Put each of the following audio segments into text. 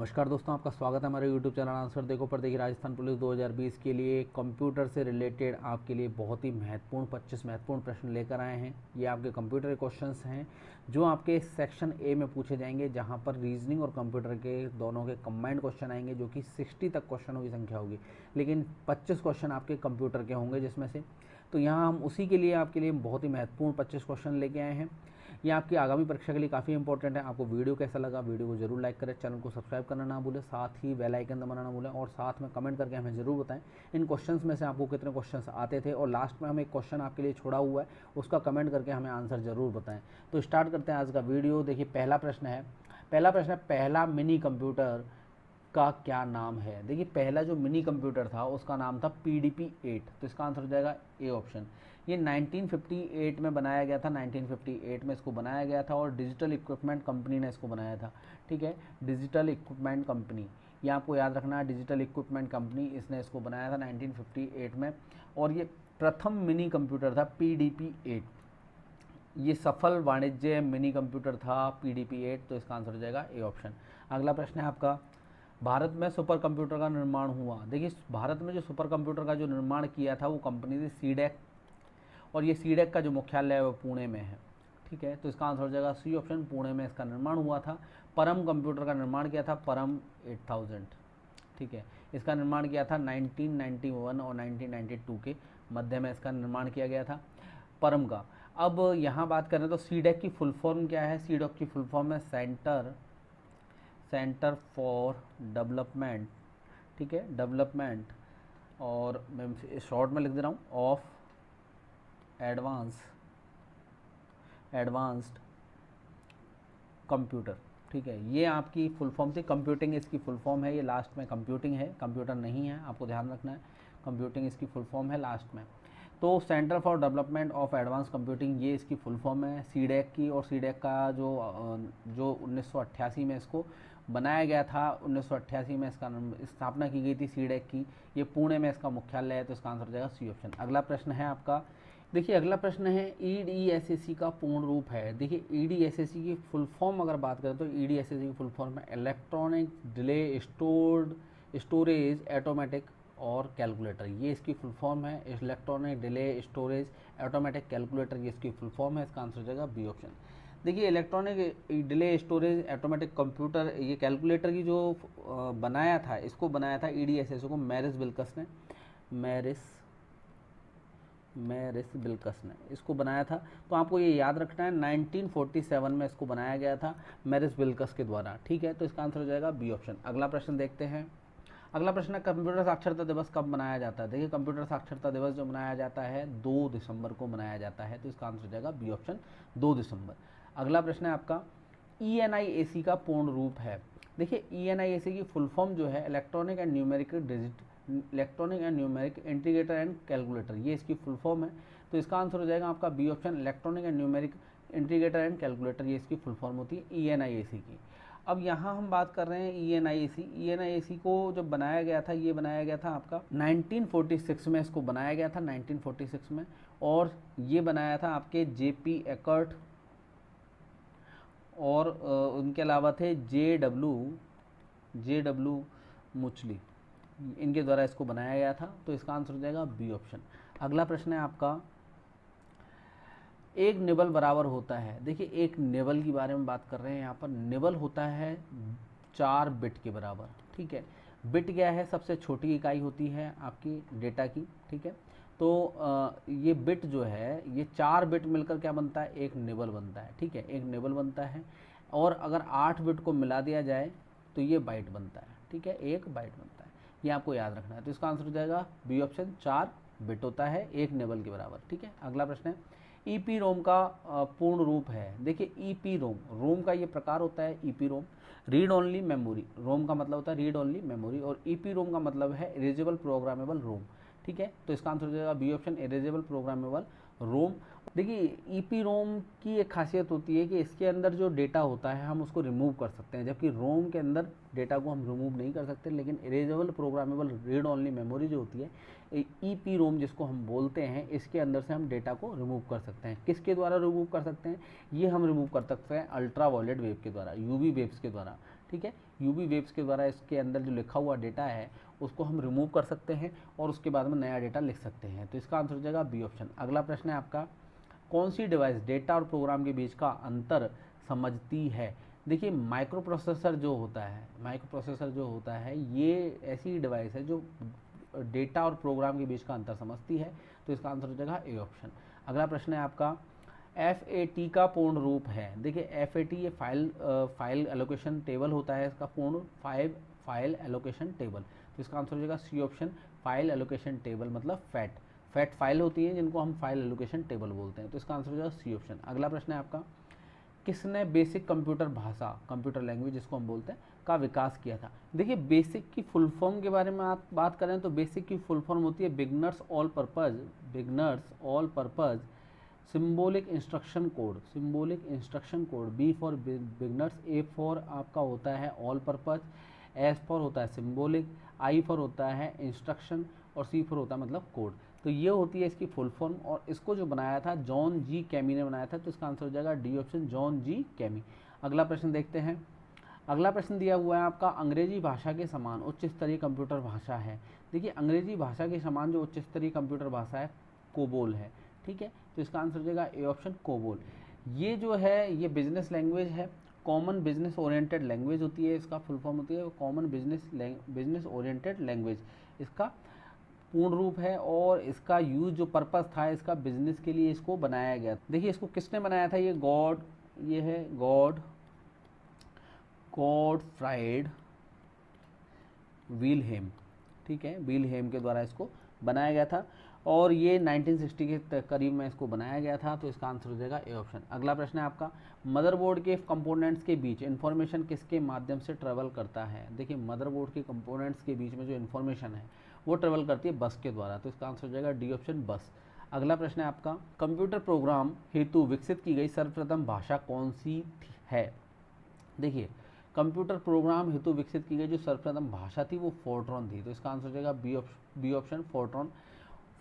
नमस्कार दोस्तों, आपका स्वागत है हमारे YouTube चैनल आंसर देखो पर। देखिए, राजस्थान पुलिस 2020 के लिए कंप्यूटर से रिलेटेड आपके लिए बहुत ही महत्वपूर्ण 25 महत्वपूर्ण प्रश्न लेकर आए हैं। ये आपके कंप्यूटर क्वेश्चंस हैं जो आपके सेक्शन ए में पूछे जाएंगे, जहां पर रीजनिंग और कंप्यूटर के दोनों के कंबाइंड क्वेश्चन आएंगे, जो कि 60 तक क्वेश्चनों की संख्या होगी, लेकिन 25 क्वेश्चन आपके कंप्यूटर के होंगे जिसमें से। तो यहाँ हम उसी के लिए आपके लिए बहुत ही महत्वपूर्ण 25 क्वेश्चन लेके आए हैं। ये आपकी आगामी परीक्षा के लिए काफ़ी इंपॉर्टेंट है। आपको वीडियो कैसा लगा, वीडियो को जरूर लाइक करें, चैनल को सब्सक्राइब करना ना भूलें, साथ ही बेल आइकन दबाना ना भूलें, और साथ में कमेंट करके हमें ज़रूर बताएं इन क्वेश्चंस में से आपको कितने क्वेश्चंस आते थे। और लास्ट में हम एक क्वेश्चन आपके लिए छोड़ा हुआ है, उसका कमेंट करके हमें आंसर ज़रूर बताएं। तो स्टार्ट करते हैं आज का वीडियो। देखिए, पहला प्रश्न है, पहला मिनी कंप्यूटर का क्या नाम है। देखिए, पहला जो मिनी कंप्यूटर था उसका नाम था PDP-8। तो इसका आंसर हो जाएगा ए ऑप्शन। ये 1958 में बनाया गया था, 1958 में इसको बनाया गया था, और डिजिटल इक्विपमेंट कंपनी ने इसको बनाया था। ठीक है, डिजिटल इक्विपमेंट कंपनी, ये आपको याद रखना है, डिजिटल इक्विपमेंट कंपनी इसने इसको बनाया था 1958 में। और ये प्रथम मिनी कंप्यूटर था PDP-8। ये सफल वाणिज्य मिनी कंप्यूटर था PDP-8। तो इसका आंसर हो जाएगा ए ऑप्शन। अगला प्रश्न है आपका, भारत में सुपर कंप्यूटर का निर्माण हुआ। देखिए, भारत में जो सुपर कंप्यूटर का जो निर्माण किया था वो कंपनी थी सीडेक, और ये सीडेक का जो मुख्यालय है वो पुणे में है। ठीक है, तो इसका आंसर हो जाएगा सी ऑप्शन, पुणे में इसका निर्माण हुआ था। परम कंप्यूटर का निर्माण किया था परम 8000। ठीक है, इसका निर्माण किया था 1991 और 1992 के मध्य में इसका निर्माण किया गया था परम का। अब यहाँ बात करें तो सीडेक की फुल फॉर्म क्या है। सीडेक की फुल फॉर्म है सेंटर फॉर डेवलपमेंट। ठीक है, डेवलपमेंट, और मैं शॉर्ट में लिख दे रहा हूँ, ऑफ एडवांस्ड कंप्यूटर। ठीक है, ये आपकी फुल फॉर्म थी। कंप्यूटिंग इसकी फुल फॉर्म है, ये लास्ट में कंप्यूटिंग है, कंप्यूटर नहीं है, आपको ध्यान रखना है। कंप्यूटिंग इसकी फुल फॉर्म है लास्ट में। तो centre for development of advance computing, ये इसकी फुल फॉर्म है सीडेक की। और सीडेक का जो 1988 में इसको बनाया गया था, 1988 में इसका स्थापना की गई थी सीडेक की। ये पुणे में इसका मुख्यालय है। तो इसका आंसर हो जाएगा सी ऑप्शन। अगला प्रश्न है आपका, देखिए अगला प्रश्न है, EDSAC का पूर्ण रूप है। देखिए, EDSAC की फुल फॉर्म अगर बात करें तो EDSAC की फुल फॉर्म है इलेक्ट्रॉनिक डिले स्टोरेज ऑटोमेटिक और कैलकुलेटर। ये इसकी फुल फॉर्म है, electronic delay storage automatic calculator, ये इसकी फुल फॉर्म है। इसका आंसर हो जाएगा बी ऑप्शन। देखिए, electronic delay storage automatic computer, ये कैलकुलेटर की जो बनाया था, इसको बनाया था EDSAC को मैरिस बिल्कस ने इसको बनाया था। तो आपको ये याद रखना है, 1947 में इसको बनाया गया था मैरिस बिल्कस के द्वारा। ठीक है, तो इसका आंसर हो जाएगा बी ऑप्शन। अगला प्रश्न देखते हैं। अगला प्रश्न है, कंप्यूटर साक्षरता दिवस कब मनाया जाता है। देखिए, कंप्यूटर साक्षरता दिवस जो मनाया जाता है 2 दिसंबर को मनाया जाता है। तो इसका आंसर हो जाएगा बी ऑप्शन, 2 दिसंबर। अगला प्रश्न है आपका, ENIAC का पूर्ण रूप है। देखिए, ENIAC की फुल फॉर्म जो है electronic and numeric integrator and calculator, ये इसकी फुल फॉर्म है। तो इसका आंसर हो जाएगा आपका B option, electronic and numeric integrator and calculator, ये इसकी फुल फॉर्म होती है ENIAC की। अब यहाँ हम बात कर रहे हैं ENIAC को जब बनाया गया था, ये बनाया गया था आपका 1946 में, इसको बनाया गया था 1946 में। और ये बनाया था आपके JP एकर्ट, और उनके अलावा थे JW मुचली, इनके द्वारा इसको बनाया गया था। तो इसका आंसर हो जाएगा बी ऑप्शन। अगला प्रश्न है आपका, एक निबल बराबर होता है। देखिए, एक निबल के बारे में बात कर रहे हैं यहाँ पर। निबल होता है 4 बिट के बराबर। ठीक है, बिट क्या है, सबसे छोटी इकाई होती है आपकी डेटा की। ठीक है, तो ये बिट जो है, ये 4 बिट मिलकर क्या बनता है, एक निबल बनता है। ठीक है, एक निबल बनता है। और अगर 8 बिट को मिला दिया जाए तो ये बाइट बनता है। ठीक है, एक बाइट बनता है, ये आपको याद रखना है। तो इसका आंसर हो जाएगा बी ऑप्शन, 4 बिट होता है एक निबल के बराबर। ठीक है, अगला प्रश्न है, EPROM का पूर्ण रूप है। देखिए, रोम का ये प्रकार होता है EPROM, रीड ओनली मेमोरी। रोम का मतलब होता है रीड ओनली मेमोरी, और EPROM का मतलब है इरेजेबल प्रोग्रामेबल रोम। ठीक है, तो इसका आंसर हो जाएगा B option, erasable programmable ROM. देखिए, EPROM की एक खासियत होती है कि इसके अंदर जो डेटा होता है हम उसको रिमूव कर सकते हैं, जबकि रोम के अंदर डेटा को हम रिमूव नहीं कर सकते। लेकिन erasable programmable read only memory जो होती है, EPROM जिसको हम बोलते हैं, इसके अंदर से हम डेटा को रिमूव कर सकते हैं। किसके द्वारा रिमूव कर सकते हैं, ये हम रिमूव कर सकते हैं अल्ट्रा वायलेट वेव के द्वारा, UV वेव्स के द्वारा। ठीक है। यूवी वेव्स के द्वारा इसके अंदर जो लिखा हुआ डेटा है उसको हम रिमूव कर सकते हैं और उसके बाद में नया डेटा लिख सकते हैं। तो इसका आंसर हो जाएगा बी ऑप्शन। अगला प्रश्न है आपका, कौन सी डिवाइस डेटा और प्रोग्राम के बीच का अंतर समझती है? देखिए माइक्रो प्रोसेसर जो होता है ये ऐसी डिवाइस है जो डेटा और प्रोग्राम के बीच का अंतर समझती है। तो इसका आंसर हो जाएगा ए ऑप्शन। अगला प्रश्न है आपका, FAT का पूर्ण रूप है? देखिए FAT ये फाइल एलोकेशन टेबल होता है, इसका पूर्ण फाइल एलोकेशन टेबल। तो इसका आंसर हो जाएगा C option, file allocation table मतलब फैट फाइल होती है जिनको हम फाइल एलोकेशन टेबल बोलते हैं। तो इसका आंसर हो जाएगा सी ऑप्शन। अगला प्रश्न है आपका, किसने बेसिक कंप्यूटर भाषा, कंप्यूटर लैंग्वेज जिसको हम बोलते हैं, का विकास किया था? देखिए बेसिक की फुल फॉर्म के बारे में आप बात करें तो बेसिक की फुल फॉर्म होती है beginners all purpose symbolic instruction code. B for beginners, A for आपका होता है ऑल पर्पज, एस फॉर होता है सिंबॉलिक, आई फॉर होता है इंस्ट्रक्शन और सी फॉर होता है मतलब कोड। तो ये होती है इसकी फुल फॉर्म और इसको जो बनाया था जॉन जी कैमी ने बनाया था। तो इसका आंसर हो जाएगा डी ऑप्शन, जॉन जी कैमी। अगला प्रश्न देखते हैं। अगला प्रश्न दिया हुआ है आपका, अंग्रेजी भाषा के समान उच्च स्तरीय कंप्यूटर भाषा है? देखिए अंग्रेजी भाषा के समान जो उच्च स्तरीय कंप्यूटर भाषा है कोबोल है, ठीक है। तो इसका आंसर हो जाएगा ए ऑप्शन, कोबोल। ये जो है ये बिजनेस लैंग्वेज है, कॉमन बिजनेस ओरिएंटेड लैंग्वेज होती है, इसका फुल फॉर्म होती है कॉमन बिजनेस ओरिएंटेड लैंग्वेज, इसका पूर्ण रूप है। और इसका यूज जो पर्पस था इसका बिजनेस के लिए इसको बनाया गया। देखिए इसको किसने बनाया था? ये है गॉडफ्राइड विल्हेम, ठीक है, विल्हेम के द्वारा इसको बनाया गया था और ये 1960 के करीब में इसको बनाया गया था। तो इसका आंसर हो जाएगा ए ऑप्शन। अगला प्रश्न है आपका, मदरबोर्ड के कंपोनेंट्स के बीच इंफॉर्मेशन किसके माध्यम से ट्रेवल करता है? देखिए मदरबोर्ड के कंपोनेंट्स के बीच में जो इन्फॉर्मेशन है वो ट्रेवल करती है बस के द्वारा। तो इसका आंसर हो जाएगा डी ऑप्शन, बस। अगला प्रश्न है आपका, कंप्यूटर प्रोग्राम हेतु विकसित की गई सर्वप्रथम भाषा कौन सी है? देखिए कंप्यूटर प्रोग्राम हेतु विकसित की गई जो सर्वप्रथम भाषा थी वो फोर्ट्रॉन थी। तो इसका आंसर हो जाएगा बी ऑप्शन, फोर्ट्रॉन।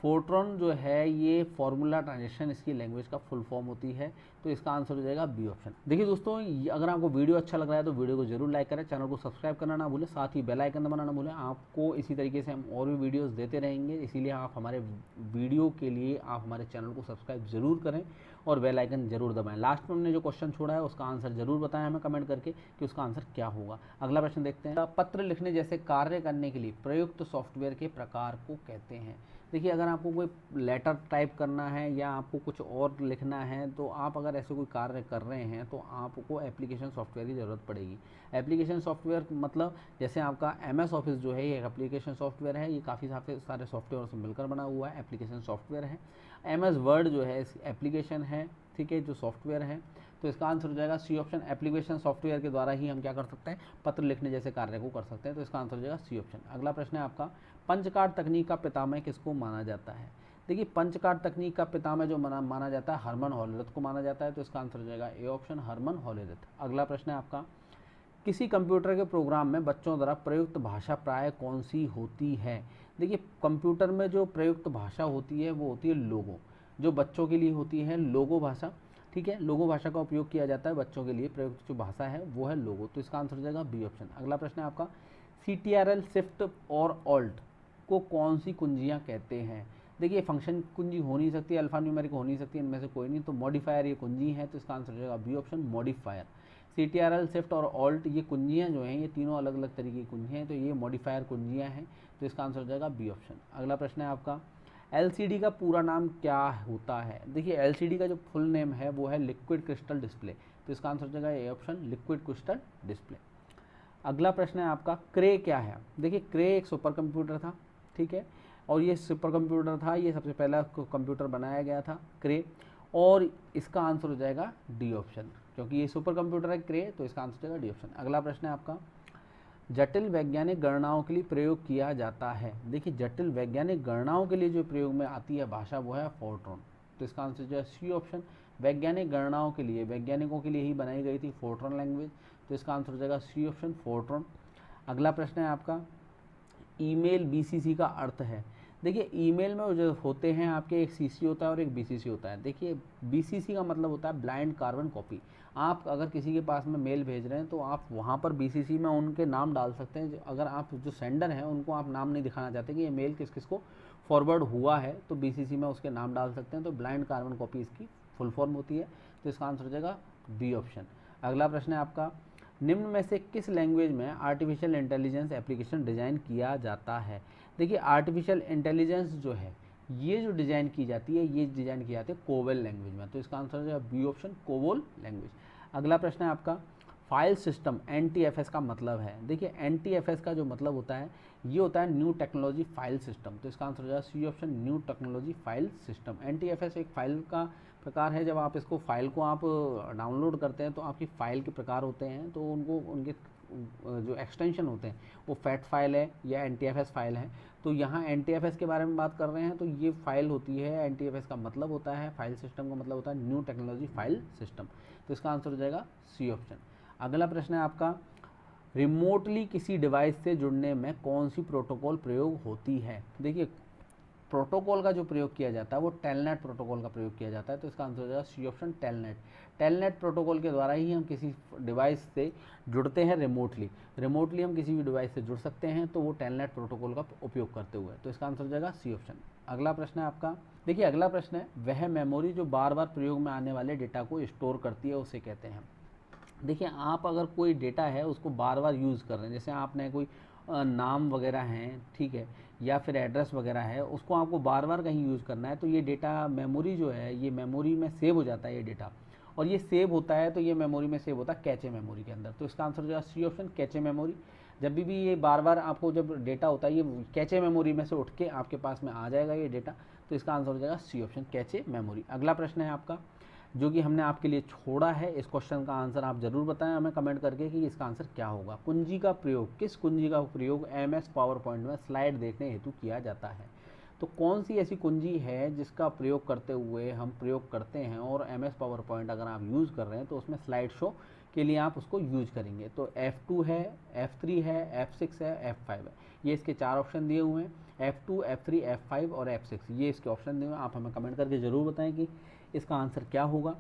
फोर्ट्रॉन जो है ये फॉर्मूला ट्रांजेक्शन इसकी लैंग्वेज का फुल फॉर्म होती है। तो इसका आंसर हो जाएगा बी ऑप्शन। देखिए दोस्तों अगर आपको वीडियो अच्छा लग रहा है तो वीडियो को जरूर लाइक करें, चैनल को सब्सक्राइब करना ना भूलें, साथ ही बेल आइकन दबाना ना भूलें। आपको इसी तरीके से हम और भी वीडियोस देते रहेंगे, इसीलिए आप हमारे वीडियो के लिए आप हमारे चैनल को सब्सक्राइब जरूर करें और बेल आइकन जरूर दबाएं। लास्ट में हमने जो क्वेश्चन छोड़ा है उसका आंसर जरूर बताएं हमें कमेंट करके कि उसका आंसर क्या होगा। अगला प्रश्न देखते हैं, पत्र लिखने जैसे कार्य करने के लिए प्रयुक्त सॉफ्टवेयर के प्रकार को कहते हैं? देखिए अगर आपको कोई लेटर टाइप करना है या आपको कुछ और लिखना है तो आप अगर ऐसे कोई कार्य कर रहे हैं तो आपको एप्लीकेशन सॉफ्टवेयर की ज़रूरत पड़ेगी। एप्लीकेशन सॉफ्टवेयर मतलब जैसे आपका MS ऑफिस जो है ये एप्लीकेशन सॉफ्टवेयर है, ये काफ़ी सारे सॉफ्टवेयर से मिलकर बना हुआ है, एप्लीकेशन सॉफ्टवेयर है। MS वर्ड जो है एप्लीकेशन है, ठीक है, जो सॉफ्टवेयर है। तो इसका आंसर हो जाएगा सी ऑप्शन, एप्लीकेशन सॉफ्टवेयर के द्वारा ही हम क्या कर सकते हैं, पत्र लिखने जैसे कार्य को कर सकते हैं। तो इसका आंसर हो जाएगा सी ऑप्शन। अगला प्रश्न है आपका, पंचकार्ड तकनीक का पितामह किसको माना जाता है? देखिए पंचकार्ड तकनीक का पितामह जो माना जाता है हरमन हॉलरथ को माना जाता है। तो इसका आंसर हो जाएगा ए ऑप्शन, हरमन हॉलरथ। अगला प्रश्न है आपका, किसी कंप्यूटर के प्रोग्राम में बच्चों द्वारा प्रयुक्त भाषा प्राय कौन सी होती है? देखिए कंप्यूटर में जो प्रयुक्त भाषा होती है वो होती है लोगो, जो बच्चों के लिए होती है लोगो भाषा, ठीक है। लोगो भाषा का उपयोग किया जाता है बच्चों के लिए, प्रयुक्त जो भाषा है वो है लोगो। तो इसका आंसर हो जाएगा बी ऑप्शन। अगला प्रश्न है आपका, CTRL शिफ्ट और ऑल्ट को कौन सी कुंजियाँ कहते हैं? देखिए फंक्शन कुंजी हो नहीं सकती, अल्फा न्यूमेरिक हो नहीं सकती, इनमें से कोई नहीं। तो मॉडिफायर ये कुंजी है। तो इसका आंसर हो जाएगा B option, modifier. CTRL shift और ऑल्ट ये कुंजियाँ जो हैं ये तीनों अलग अलग तरीके की कुंजियाँ हैं, तो ये मॉडिफायर कुंजियाँ हैं। तो इसका आंसर हो जाएगा बी ऑप्शन। अगला प्रश्न है आपका, LCD का पूरा नाम क्या होता है? देखिए LCD का जो फुल नेम है वो है लिक्विड क्रिस्टल डिस्प्ले। तो इसका आंसर हो जाएगा A option, liquid crystal display. अगला प्रश्न है आपका, क्रे क्या है? देखिए क्रे एक सुपर कंप्यूटर था, ठीक है, और ये सुपर कंप्यूटर था, ये सबसे पहला कंप्यूटर बनाया गया था क्रे, और इसका आंसर हो जाएगा डी ऑप्शन, क्योंकि ये सुपर कंप्यूटर है क्रे। तो इसका आंसर हो जाएगा डी ऑप्शन। अगला प्रश्न है आपका, जटिल वैज्ञानिक गणनाओं के लिए प्रयोग किया जाता है? देखिए जटिल वैज्ञानिक गणनाओं के लिए जो प्रयोग में आती है भाषा वो है फोर्ट्रॉन। तो इसका आंसर जो है सी ऑप्शन, वैज्ञानिक गणनाओं के लिए, वैज्ञानिकों के लिए ही बनाई गई थी फोर्ट्रॉन लैंग्वेज। तो इसका आंसर हो जाएगा सी ऑप्शन, फोर्ट्रॉन। अगला प्रश्न है आपका, ईमेल BCC का अर्थ है? देखिए ईमेल में जो होते हैं आपके, एक सीसी होता है और एक बीसीसी होता है। देखिए बीसीसी का मतलब होता है ब्लाइंड कार्बन कॉपी। आप अगर किसी के पास में मेल भेज रहे हैं तो आप वहाँ पर बीसीसी में उनके नाम डाल सकते हैं। अगर आप जो सेंडर हैं उनको आप नाम नहीं दिखाना चाहते कि ये मेल किस किस को फॉरवर्ड हुआ है, तो बीसीसी में उसके नाम डाल सकते हैं। तो ब्लाइंड कार्बन कॉपी इसकी फुल फॉर्म होती है। तो इसका आंसर हो जाएगा बी ऑप्शन। अगला प्रश्न है आपका, निम्न में से किस लैंग्वेज में आर्टिफिशियल इंटेलिजेंस एप्लीकेशन डिज़ाइन किया जाता है। देखिए आर्टिफिशियल इंटेलिजेंस जो है ये जो डिज़ाइन की जाती है, ये डिज़ाइन की जाती है कोबोल लैंग्वेज में। तो इसका आंसर हो जाएगा बी ऑप्शन, कोबोल लैंग्वेज। अगला प्रश्न है आपका, फाइल सिस्टम एनटीएफएस का मतलब है। देखिए एनटीएफएस का जो मतलब होता है ये होता है न्यू टेक्नोलॉजी फाइल सिस्टम। तो इसका आंसर हो जाएगा C option, new technology file system. NTFS एक फाइल का प्रकार है। जब आप इसको फाइल को आप डाउनलोड करते हैं तो आपकी फ़ाइल के प्रकार होते हैं, तो उनको उनके जो एक्सटेंशन होते हैं वो फैट फाइल है या एनटीएफएस फाइल है। तो यहाँ एनटीएफएस के बारे में बात कर रहे हैं, तो ये फाइल होती है। एनटीएफएस का मतलब होता है फाइल सिस्टम, का मतलब होता है न्यू टेक्नोलॉजी फाइल सिस्टम। तो इसका आंसर हो जाएगा सी ऑप्शन। अगला प्रश्न है आपका, रिमोटली किसी डिवाइस से जुड़ने में कौन सी प्रोटोकॉल प्रयोग होती है। देखिए प्रोटोकॉल का जो प्रयोग किया जाता है वो टेलनेट प्रोटोकॉल का प्रयोग किया जाता है। तो इसका आंसर हो जाएगा C option, telnet. Telnet protocol के द्वारा ही हम किसी डिवाइस से जुड़ते हैं रिमोटली हम किसी भी डिवाइस से जुड़ सकते हैं, तो वो टेलनेट प्रोटोकॉल का उपयोग करते हुए। तो इसका आंसर हो जाएगा सी ऑप्शन। अगला प्रश्न है आपका, देखिए अगला प्रश्न है, वह मेमोरी जो बार बार प्रयोग में आने वाले डेटा को स्टोर करती है उसे कहते हैं। देखिए आप अगर कोई डेटा है उसको बार बार यूज़ कर रहे हैं, जैसे आपने कोई नाम वगैरह हैं, ठीक है, या फिर एड्रेस वगैरह है, उसको आपको बार बार कहीं यूज़ करना है, तो ये डेटा मेमोरी जो है ये मेमोरी में सेव हो जाता है ये डेटा। और ये सेव होता है तो ये मेमोरी में सेव होता है कैचे मेमोरी के अंदर। तो इसका आंसर हो जाएगा सी ऑप्शन, कैचे मेमोरी। जब भी ये बार बार आपको जब डेटा होता है ये कैचे मेमोरी में से उठ के आपके पास में आ जाएगा ये डेटा। तो इसका आंसर हो जाएगा सी ऑप्शन, कैचे मेमोरी। अगला प्रश्न है आपका जो कि हमने आपके लिए छोड़ा है, इस क्वेश्चन का आंसर आप ज़रूर बताएं हमें कमेंट करके कि इसका आंसर क्या होगा। कुंजी का प्रयोग, किस कुंजी का प्रयोग एमएस पावर पॉइंट में स्लाइड देखने हेतु किया जाता है। तो कौन सी ऐसी कुंजी है जिसका प्रयोग करते हुए हम प्रयोग करते हैं और एमएस पावर पॉइंट अगर आप यूज़ कर रहे हैं तो उसमें स्लाइड शो के लिए आप उसको यूज करेंगे। तो F2 है, F3 है, F6 है, F5 है। ये इसके 4 ऑप्शन दिए हुए हैं, F2, F3, F5 और F6, ये इसके ऑप्शन दिए हुए हैं। आप हमें कमेंट करके ज़रूर बताएं कि इसका आंसर क्या होगा।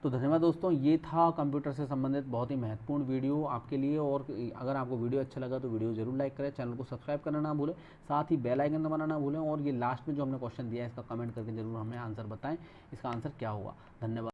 तो धन्यवाद दोस्तों, ये था कंप्यूटर से संबंधित बहुत ही महत्वपूर्ण वीडियो आपके लिए। और अगर आपको वीडियो अच्छा लगा तो वीडियो जरूर लाइक करें, चैनल को सब्सक्राइब करना ना भूलें, साथ ही बेल आइकन दबाना ना भूलें। और ये लास्ट में जो हमने क्वेश्चन दिया है इसका कमेंट करके जरूर हमें आंसर बताएं, इसका आंसर क्या होगा। धन्यवाद।